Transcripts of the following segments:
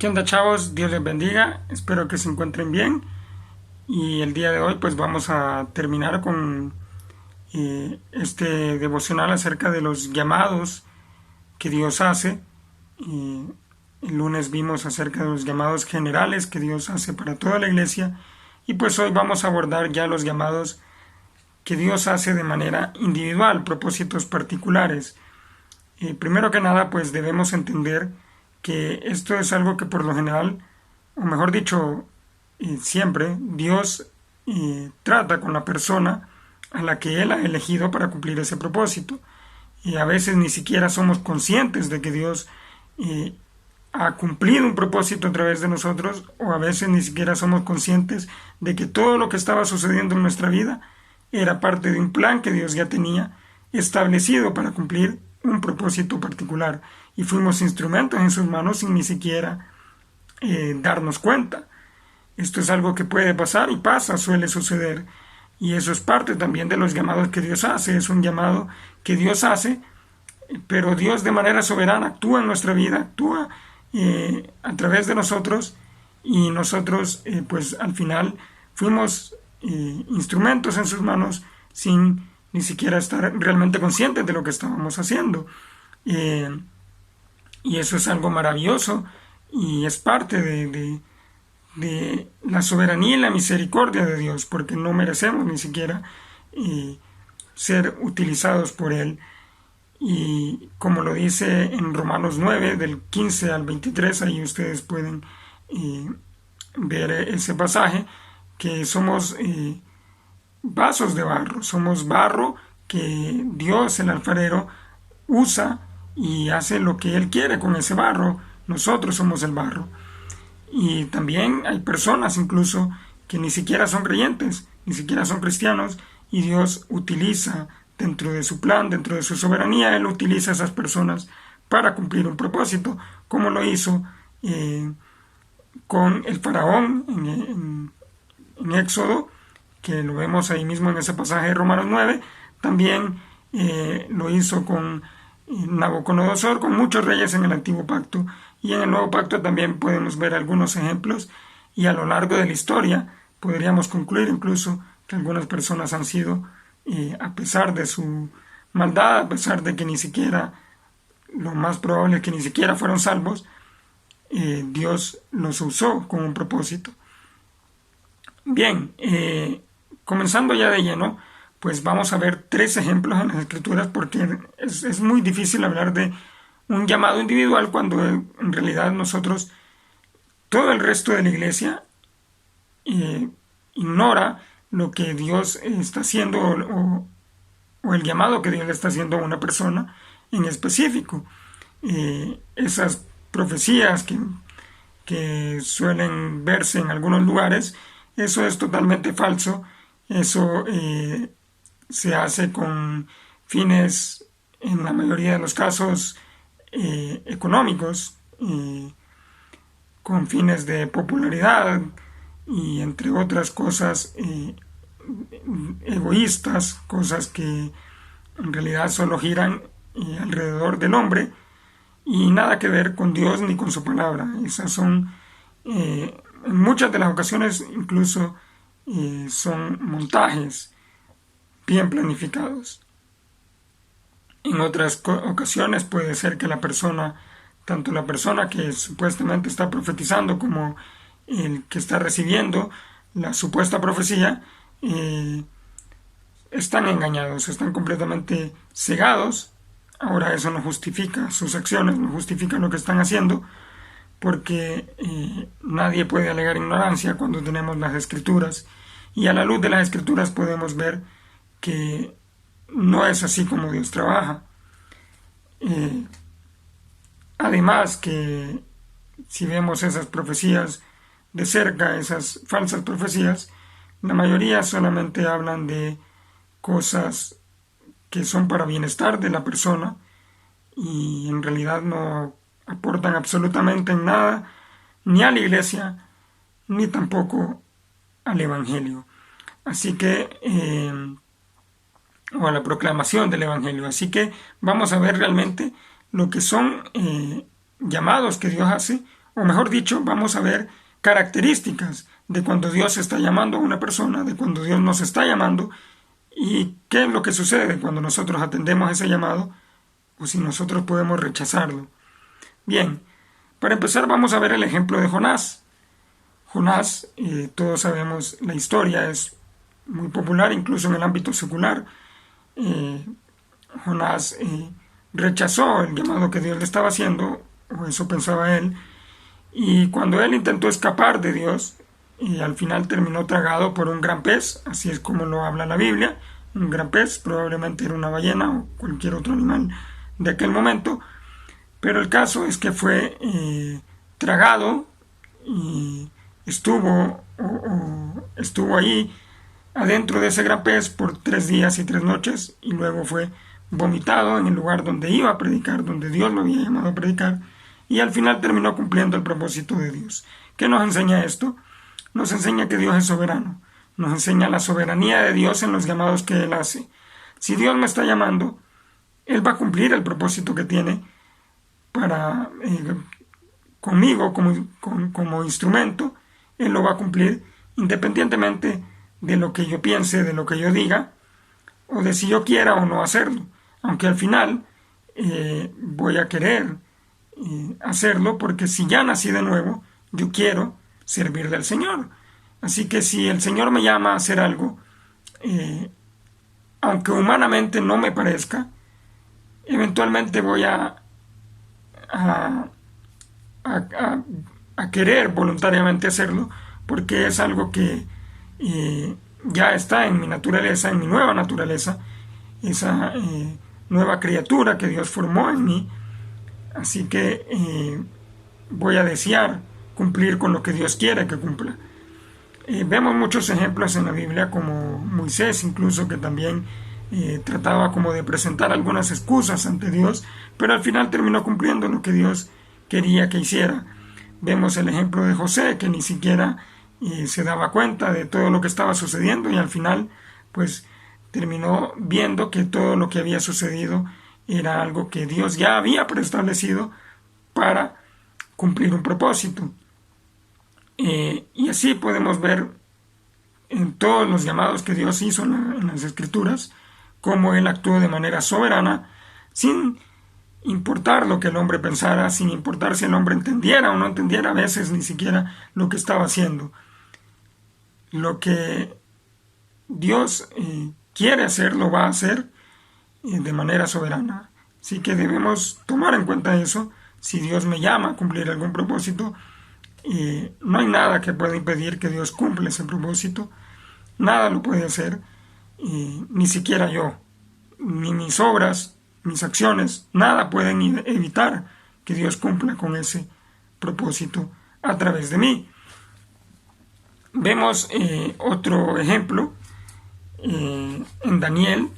¿Qué onda, chavos? Dios les bendiga, espero que se encuentren bien y el día de hoy pues vamos a terminar con este devocional acerca de los llamados que Dios hace. El lunes vimos acerca de los llamados generales que Dios hace para toda la iglesia y pues hoy vamos a abordar ya los llamados que Dios hace de manera individual, propósitos particulares. Primero que nada pues debemos entender que esto es algo que por lo general, o mejor dicho, siempre Dios trata con la persona a la que Él ha elegido para cumplir ese propósito. Y a veces ni siquiera somos conscientes de que Dios ha cumplido un propósito a través de nosotros, o a veces ni siquiera somos conscientes de que todo lo que estaba sucediendo en nuestra vida era parte de un plan que Dios ya tenía establecido para cumplir un propósito particular, y fuimos instrumentos en sus manos sin ni siquiera darnos cuenta. Esto es algo que puede pasar y pasa, suele suceder, y eso es parte también de los llamados que Dios hace. Es un llamado que Dios hace, pero Dios de manera soberana actúa en nuestra vida, actúa a través de nosotros, y nosotros pues al final fuimos instrumentos en sus manos sin ni siquiera estar realmente conscientes de lo que estábamos haciendo. Y eso es algo maravilloso y es parte de la soberanía y la misericordia de Dios, porque no merecemos ni siquiera ser utilizados por Él. Y como lo dice en Romanos 9, del 15 al 23, ahí ustedes pueden ver ese pasaje, que somos vasos de barro, somos barro que Dios, el alfarero, usa y hace lo que Él quiere con ese barro. Nosotros somos el barro. Y también hay personas incluso que ni siquiera son creyentes, ni siquiera son cristianos, y Dios utiliza dentro de su plan, dentro de su soberanía, Él utiliza a esas personas para cumplir un propósito, como lo hizo con el faraón en Éxodo, que lo vemos ahí mismo en ese pasaje de Romanos 9. También lo hizo con Nabucodonosor, con muchos reyes en el Antiguo Pacto, y en el Nuevo Pacto también podemos ver algunos ejemplos, y a lo largo de la historia podríamos concluir incluso que algunas personas han sido, a pesar de su maldad, a pesar de que ni siquiera, lo más probable es que ni siquiera fueron salvos, Dios los usó con un propósito. Bien, comenzando ya de lleno, pues vamos a ver 3 ejemplos en las Escrituras, porque es muy difícil hablar de un llamado individual cuando en realidad nosotros, todo el resto de la iglesia, ignora lo que Dios está haciendo, o el llamado que Dios le está haciendo a una persona en específico. Esas profecías que suelen verse en algunos lugares, eso es totalmente falso. Eso se hace con fines, en la mayoría de los casos, económicos, con fines de popularidad y entre otras cosas egoístas, cosas que en realidad solo giran alrededor del hombre y nada que ver con Dios ni con su palabra. Esas son, en muchas de las ocasiones incluso, son montajes bien planificados. En otras ocasiones puede ser que la persona, tanto la persona que supuestamente está profetizando como el que está recibiendo la supuesta profecía, están engañados, están completamente cegados. Ahora eso no justifica sus acciones, no justifica lo que están haciendo, porque nadie puede alegar ignorancia cuando tenemos las Escrituras, y a la luz de las Escrituras podemos ver que no es así como Dios trabaja. Además que si vemos esas profecías de cerca, esas falsas profecías, la mayoría solamente hablan de cosas que son para bienestar de la persona y en realidad no aportan absolutamente nada ni a la iglesia ni tampoco al evangelio, así que o a la proclamación del evangelio. Así que vamos a ver realmente lo que son llamados que Dios hace, o mejor dicho, vamos a ver características de cuando Dios está llamando a una persona, de cuando Dios nos está llamando, y qué es lo que sucede cuando nosotros atendemos ese llamado, o si nosotros podemos rechazarlo. Bien, para empezar vamos a ver el ejemplo de Jonás. Jonás, todos sabemos la historia, es muy popular incluso en el ámbito secular. Jonás rechazó el llamado que Dios le estaba haciendo, o eso pensaba él, y cuando él intentó escapar de Dios, al final terminó tragado por un gran pez, así es como lo habla la Biblia, un gran pez, probablemente era una ballena o cualquier otro animal de aquel momento, pero el caso es que fue tragado y estuvo ahí adentro de ese gran pez por 3 días y 3 noches, y luego fue vomitado en el lugar donde iba a predicar, donde Dios lo había llamado a predicar, y al final terminó cumpliendo el propósito de Dios. ¿Qué nos enseña esto? Nos enseña que Dios es soberano, nos enseña la soberanía de Dios en los llamados que Él hace. Si Dios me está llamando, Él va a cumplir el propósito que tiene para conmigo como instrumento. Él lo va a cumplir independientemente de lo que yo piense, de lo que yo diga, o de si yo quiera o no hacerlo, aunque al final voy a querer hacerlo, porque si ya nací de nuevo, yo quiero servirle al Señor. Así que si el Señor me llama a hacer algo, aunque humanamente no me parezca, eventualmente voy a querer voluntariamente hacerlo, porque es algo que ya está en mi naturaleza, en mi nueva naturaleza, esa nueva criatura que Dios formó en mí. Así que voy a desear cumplir con lo que Dios quiere que cumpla. Vemos muchos ejemplos en la Biblia, como Moisés incluso, que también trataba como de presentar algunas excusas ante Dios, pero al final terminó cumpliendo lo que Dios quería que hiciera. Vemos el ejemplo de José, que ni siquiera se daba cuenta de todo lo que estaba sucediendo, y al final pues terminó viendo que todo lo que había sucedido era algo que Dios ya había preestablecido para cumplir un propósito. Y así podemos ver en todos los llamados que Dios hizo en las Escrituras, cómo Él actuó de manera soberana, sin importar lo que el hombre pensara, sin importar si el hombre entendiera o no entendiera a veces ni siquiera lo que estaba haciendo. Lo que Dios quiere hacer, lo va a hacer de manera soberana. Así que debemos tomar en cuenta eso. Si Dios me llama a cumplir algún propósito, no hay nada que pueda impedir que Dios cumpla ese propósito. Nada lo puede hacer, ni siquiera yo, ni mis obras, mis acciones, nada pueden evitar que Dios cumpla con ese propósito a través de mí. Vemos otro ejemplo en Daniel,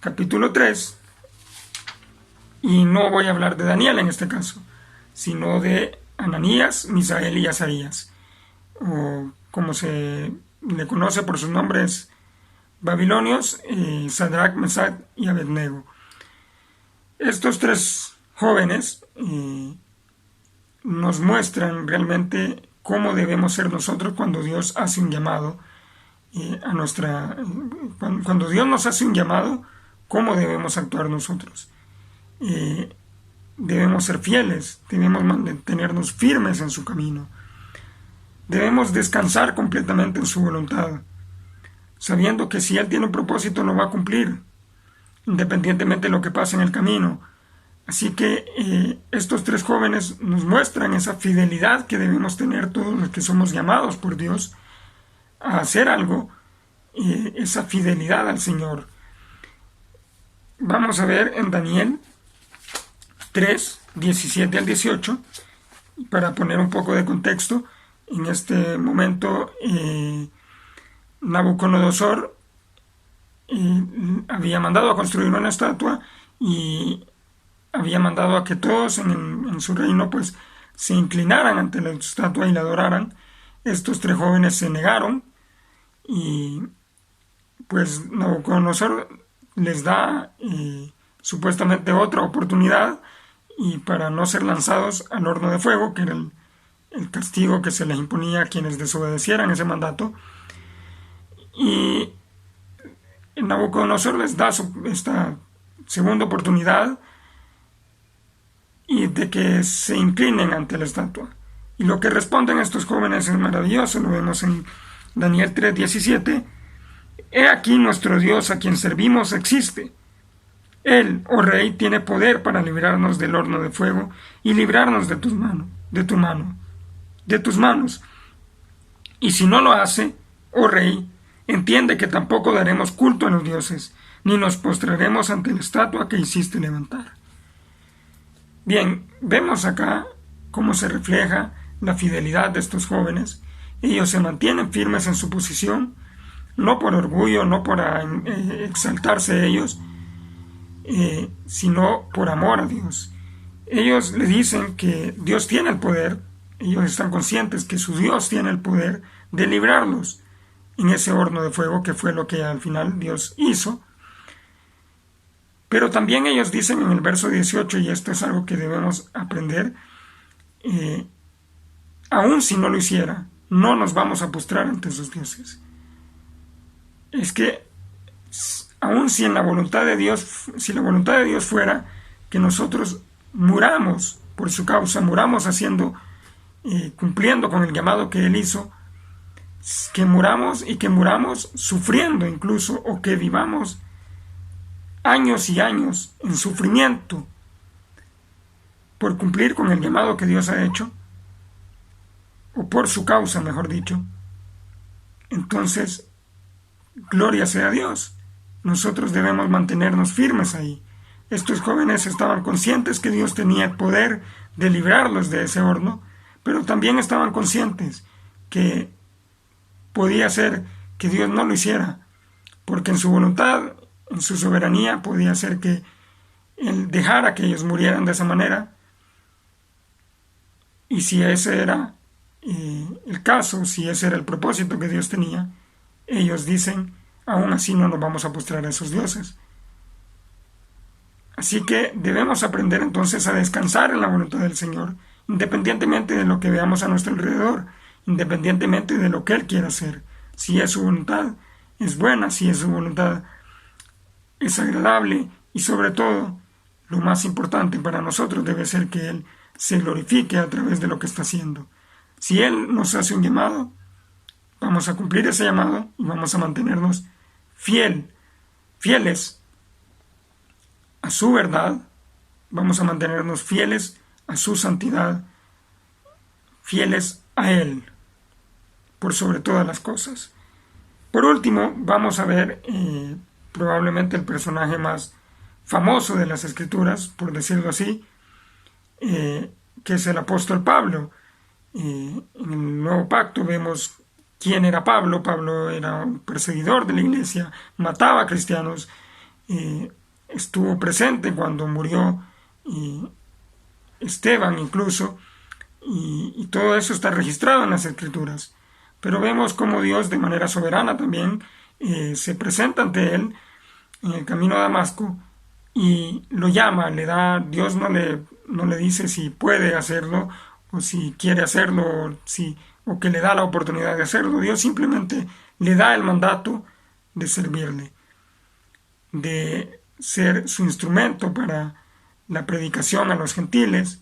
capítulo 3, y no voy a hablar de Daniel en este caso, sino de Ananías, Misael y Azarías, o como se le conoce por sus nombres babilonios, Sadrach, Mesach y Abednego. Estos tres jóvenes nos muestran realmente cómo debemos ser nosotros cuando Dios hace un llamado a nuestra... Cuando Dios nos hace un llamado, cómo debemos actuar nosotros. Debemos ser fieles, debemos mantenernos firmes en su camino. Debemos descansar completamente en su voluntad, sabiendo que si Él tiene un propósito lo va a cumplir, independientemente de lo que pase en el camino. Así que estos tres jóvenes nos muestran esa fidelidad que debemos tener todos los que somos llamados por Dios a hacer algo, esa fidelidad al Señor. Vamos a ver en Daniel 3, 17 al 18, para poner un poco de contexto. En este momento Nabucodonosor había mandado a construir una estatua y había mandado a que todos en su reino pues se inclinaran ante la estatua y la adoraran. Estos tres jóvenes se negaron y pues Nabucodonosor les da supuestamente otra oportunidad, y para no ser lanzados al horno de fuego, que era el castigo que se les imponía a quienes desobedecieran ese mandato. Y Nabucodonosor les da esta segunda oportunidad y de que se inclinen ante la estatua. Y lo que responden estos jóvenes es maravilloso, lo vemos en Daniel 3:17. He aquí nuestro Dios a quien servimos existe. Él, oh rey, tiene poder para librarnos del horno de fuego y librarnos de tus manos. Y si no lo hace, oh rey, entiende que tampoco daremos culto a los dioses, ni nos postraremos ante la estatua que hiciste levantar. Bien, vemos acá cómo se refleja la fidelidad de estos jóvenes. Ellos se mantienen firmes en su posición, no por orgullo, no por exaltarse ellos, sino por amor a Dios. Ellos le dicen que Dios tiene el poder, ellos están conscientes que su Dios tiene el poder de librarlos en ese horno de fuego, que fue lo que al final Dios hizo. Pero también ellos dicen en el verso 18, y esto es algo que debemos aprender, aun si no lo hiciera, no nos vamos a postrar ante sus dioses. Es que aun si la voluntad de Dios fuera que nosotros muramos por su causa, muramos cumpliendo con el llamado que Él hizo, que muramos sufriendo incluso, o que vivamos años y años en sufrimiento por cumplir con el llamado que Dios ha hecho, o por su causa, mejor dicho, entonces, gloria sea a Dios. Nosotros debemos mantenernos firmes ahí. Estos jóvenes estaban conscientes que Dios tenía el poder de librarlos de ese horno, pero también estaban conscientes que podía ser que Dios no lo hiciera, porque en su voluntad, en su soberanía, podía ser que Él dejara que ellos murieran de esa manera. Y si ese era el caso, si ese era el propósito que Dios tenía, ellos dicen, aún así no nos vamos a postrar a esos dioses. Así que debemos aprender entonces a descansar en la voluntad del Señor, independientemente de lo que veamos a nuestro alrededor, independientemente de lo que Él quiera hacer. Si es su voluntad, es buena; si es su voluntad, es agradable; y sobre todo, lo más importante para nosotros debe ser que Él se glorifique a través de lo que está haciendo. Si Él nos hace un llamado, vamos a cumplir ese llamado y vamos a mantenernos fieles a su verdad, vamos a mantenernos fieles a su santidad, fieles a Él, por sobre todas las cosas. Por último, vamos a ver probablemente el personaje más famoso de las Escrituras, por decirlo así, que es el apóstol Pablo. En el Nuevo Pacto vemos quién era Pablo. Pablo era un perseguidor de la iglesia, mataba a cristianos, estuvo presente cuando murió Esteban incluso, y todo eso está registrado en las Escrituras. Pero vemos cómo Dios de manera soberana también se presenta ante él en el camino a Damasco y lo llama, Dios no le dice si puede hacerlo o si quiere hacerlo o que le da la oportunidad de hacerlo. Dios simplemente le da el mandato de servirle, de ser su instrumento para la predicación a los gentiles,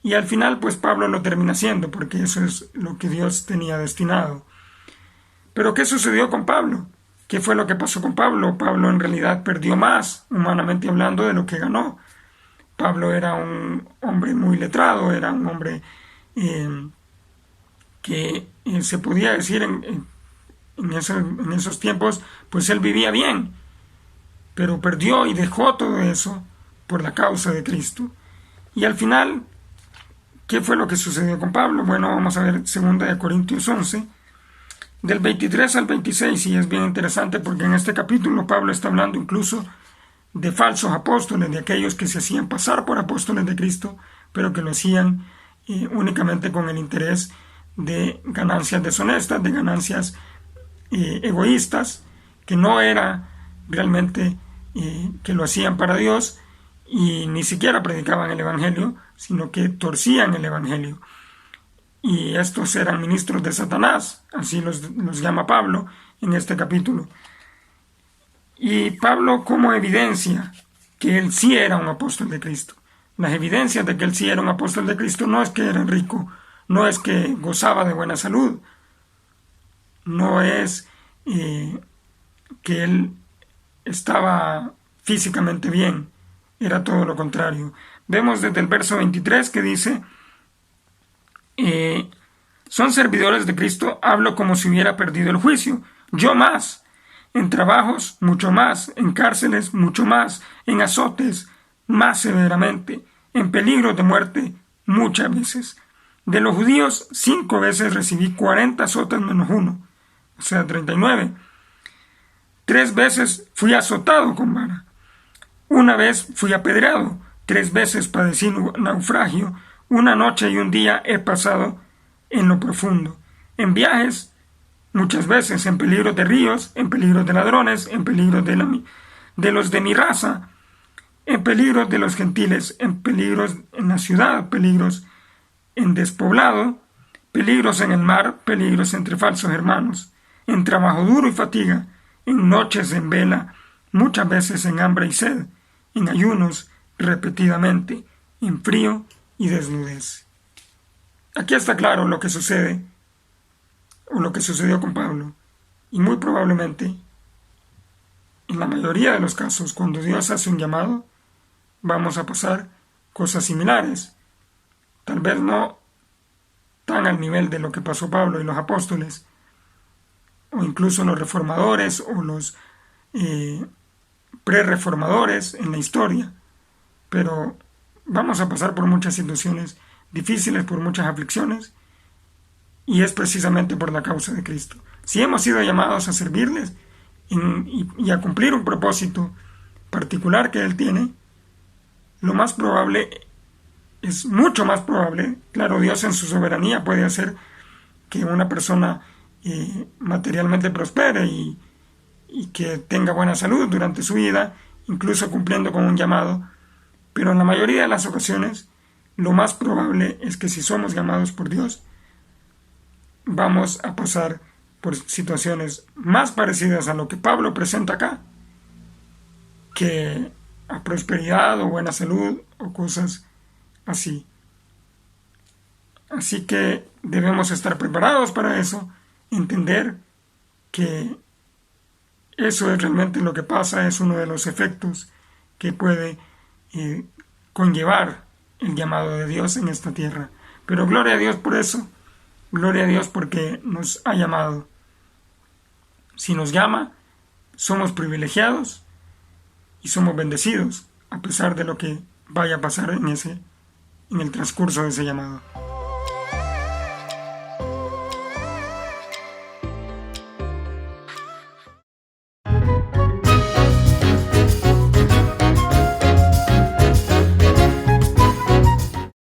y al final pues Pablo lo termina haciendo, porque eso es lo que Dios tenía destinado. Pero ¿qué sucedió con Pablo? ¿Qué fue lo que pasó con Pablo? Pablo en realidad perdió más, humanamente hablando, de lo que ganó. Pablo era un hombre muy letrado, era un hombre que se podía decir en esos tiempos, pues él vivía bien, pero perdió y dejó todo eso por la causa de Cristo. Y al final, ¿qué fue lo que sucedió con Pablo? Bueno, vamos a ver 2 Corintios 11, del 23 al 26, y es bien interesante porque en este capítulo Pablo está hablando incluso de falsos apóstoles, de aquellos que se hacían pasar por apóstoles de Cristo, pero que lo hacían únicamente con el interés de ganancias deshonestas, de ganancias egoístas, que no era realmente que lo hacían para Dios, y ni siquiera predicaban el Evangelio, sino que torcían el Evangelio. y estos eran ministros de Satanás, así los llama Pablo en este capítulo. Y Pablo como evidencia que él sí era un apóstol de Cristo. Las evidencias de que él sí era un apóstol de Cristo no es que era rico, no es que gozaba de buena salud, no es que él estaba físicamente bien, era todo lo contrario. Vemos desde el verso 23 que dice, son servidores de Cristo, hablo como si hubiera perdido el juicio, yo más, en trabajos mucho más, en cárceles mucho más, en azotes más severamente, en peligro de muerte muchas veces. De los judíos 5 veces recibí 40 azotes menos 1, o sea 39. 3 veces fui azotado con vara. 1 vez fui apedreado. 3 veces padecí naufragio. 1 noche y 1 día he pasado en lo profundo. En viajes, muchas veces, en peligro de ríos, en peligro de ladrones, en peligro de los de mi raza, en peligros de los gentiles, en peligros en la ciudad, peligros en despoblado, peligros en el mar, peligros entre falsos hermanos, en trabajo duro y fatiga, en noches en vela, muchas veces en hambre y sed, en ayunos repetidamente, en frío y desnudez. Aquí está claro lo que sucede, o lo que sucedió con Pablo, y muy probablemente, en la mayoría de los casos, cuando Dios hace un llamado, vamos a pasar cosas similares, tal vez no tan al nivel de lo que pasó Pablo y los apóstoles, o incluso los reformadores o los pre-reformadores en la historia, pero vamos a pasar por muchas situaciones difíciles, por muchas aflicciones, y es precisamente por la causa de Cristo. Si hemos sido llamados a servirles y a cumplir un propósito particular que Él tiene, lo más probable, es mucho más probable, claro, Dios en su soberanía puede hacer que una persona materialmente prospere y que tenga buena salud durante su vida, incluso cumpliendo con un llamado, pero en la mayoría de las ocasiones, lo más probable es que si somos llamados por Dios, vamos a pasar por situaciones más parecidas a lo que Pablo presenta acá, que a prosperidad o buena salud o cosas así. Así que debemos estar preparados para eso, entender que eso es realmente lo que pasa, es uno de los efectos que puede conllevar el llamado de Dios en esta tierra. Pero gloria a Dios por eso, gloria a Dios porque nos ha llamado. Si nos llama, somos privilegiados y somos bendecidos, a pesar de lo que vaya a pasar en el transcurso de ese llamado.